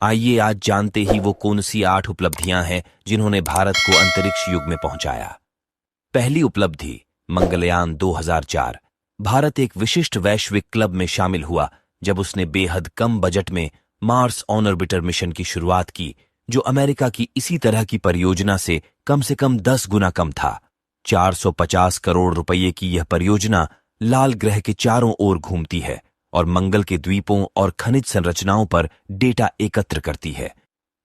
आइए आज जानते ही वो कौन सी 8 उपलब्धियां हैं जिन्होंने भारत को अंतरिक्ष युग में पहुंचाया। पहली उपलब्धि, मंगलयान 2004। भारत एक विशिष्ट वैश्विक क्लब में शामिल हुआ जब उसने बेहद कम बजट में मार्स ऑन ऑर्बिटर मिशन की शुरुआत की, जो अमेरिका की इसी तरह की परियोजना से कम 10 गुना कम था। 450 करोड़ रुपये की यह परियोजना लाल ग्रह के चारों ओर घूमती है और मंगल के द्वीपों और खनिज संरचनाओं पर डेटा एकत्र करती है।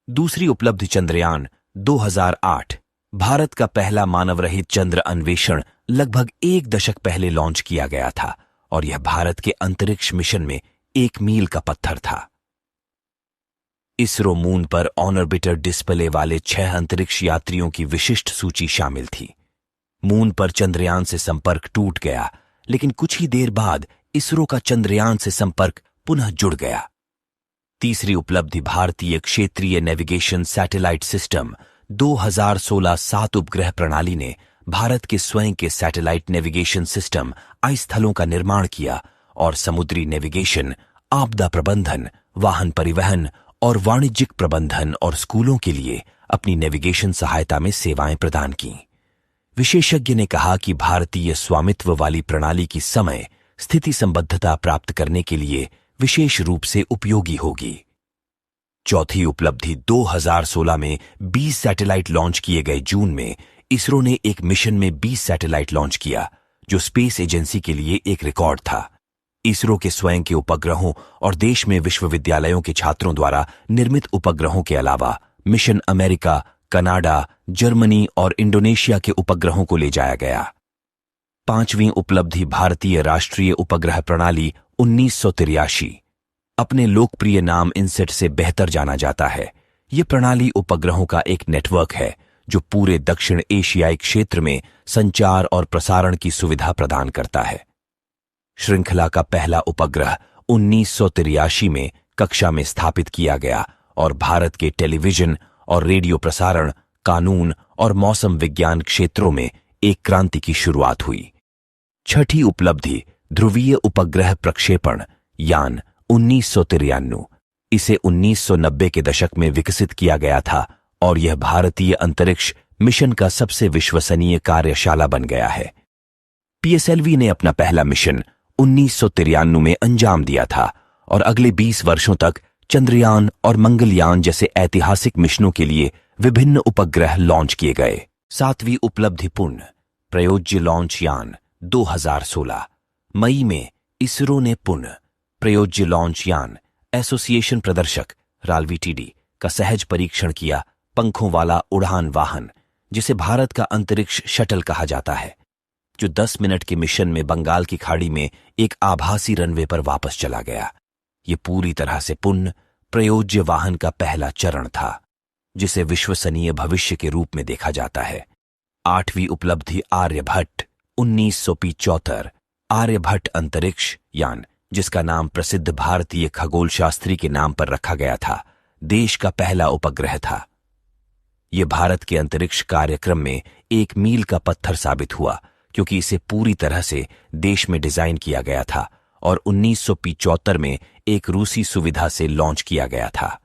दूसरी उपलब्धि, चंद्रयान 2008। भारत का पहला मानवरहित चंद्र अन्वेषण लगभग 1 दशक पहले लॉन्च किया गया था और यह भारत के अंतरिक्ष मिशन में एक मील का पत्थर था। इसरो मून पर ऑन ऑर्बिटर डिस्प्ले वाले 6 अंतरिक्ष यात्रियों की विशिष्ट सूची शामिल थी। मून पर चंद्रयान से संपर्क टूट गया, लेकिन कुछ ही देर बाद इसरो का चंद्रयान से संपर्क पुनः जुड़ गया। तीसरी उपलब्धि, भारतीय क्षेत्रीय नेविगेशन सैटेलाइट सिस्टम 2016। 7 उपग्रह प्रणाली ने भारत के स्वयं के सैटेलाइट नेविगेशन सिस्टम आइस्थलों का निर्माण किया और समुद्री नेविगेशन, आपदा प्रबंधन, वाहन परिवहन और वाणिज्यिक प्रबंधन और स्कूलों के लिए अपनी नेविगेशन सहायता में सेवाएं प्रदान की। विशेषज्ञ ने कहा कि भारतीय स्वामित्व वाली प्रणाली की समय स्थिति संबद्धता प्राप्त करने के लिए विशेष रूप से उपयोगी होगी। चौथी उपलब्धि, 2016 में 20 सैटेलाइट लॉन्च किए गए। जून में इसरो ने एक मिशन में 20 सैटेलाइट लॉन्च किया, जो स्पेस एजेंसी के लिए एक रिकॉर्ड था। इसरो के स्वयं के उपग्रहों और देश में विश्वविद्यालयों के छात्रों द्वारा निर्मित उपग्रहों के अलावा मिशन अमेरिका, कनाडा, जर्मनी और इंडोनेशिया के उपग्रहों को ले जाया गया। पांचवीं उपलब्धि, भारतीय राष्ट्रीय उपग्रह प्रणाली 1983। अपने लोकप्रिय नाम इनसेट से बेहतर जाना जाता है। यह प्रणाली उपग्रहों का एक नेटवर्क है जो पूरे दक्षिण एशियाई क्षेत्र में संचार और प्रसारण की सुविधा प्रदान करता है। श्रृंखला का पहला उपग्रह 1983 में कक्षा में स्थापित किया गया और भारत के टेलीविजन और रेडियो प्रसारण, कानून और मौसम विज्ञान क्षेत्रों में एक क्रांति की शुरुआत हुई। छठी उपलब्धि, ध्रुवीय उपग्रह प्रक्षेपण यान 1993। इसे 1990 के दशक में विकसित किया गया था और यह भारतीय अंतरिक्ष मिशन का सबसे विश्वसनीय कार्यशाला बन गया है। पीएसएलवी ने अपना पहला मिशन 1993 में अंजाम दिया था और अगले 20 वर्षों तक चंद्रयान और मंगलयान जैसे ऐतिहासिक मिशनों के लिए विभिन्न उपग्रह लॉन्च किए गए। सातवीं उपलब्धि, पुण्य प्रयोज्य लॉन्च यान 2016। मई में इसरो ने पुण्य प्रयोज्य लॉन्च यान एसोसिएशन प्रदर्शक रालवीटीडी का सहज परीक्षण किया। पंखों वाला उड़ान वाहन, जिसे भारत का अंतरिक्ष शटल कहा जाता है, जो 10 मिनट के मिशन में बंगाल की खाड़ी में एक आभासी रनवे पर वापस चला गया। यह पूरी तरह से पुण्य प्रयोज्य वाहन का पहला चरण था, जिसे विश्वसनीय भविष्य के रूप में देखा जाता है। आठवीं उपलब्धि, आर्यभट्ट 1975। आर्यभट्ट अंतरिक्ष यान, जिसका नाम प्रसिद्ध भारतीय खगोल शास्त्री के नाम पर रखा गया था, देश का पहला उपग्रह था। यह भारत के अंतरिक्ष कार्यक्रम में एक मील का पत्थर साबित हुआ, क्योंकि इसे पूरी तरह से देश में डिजाइन किया गया था और 1975 में एक रूसी सुविधा से लॉन्च किया गया था।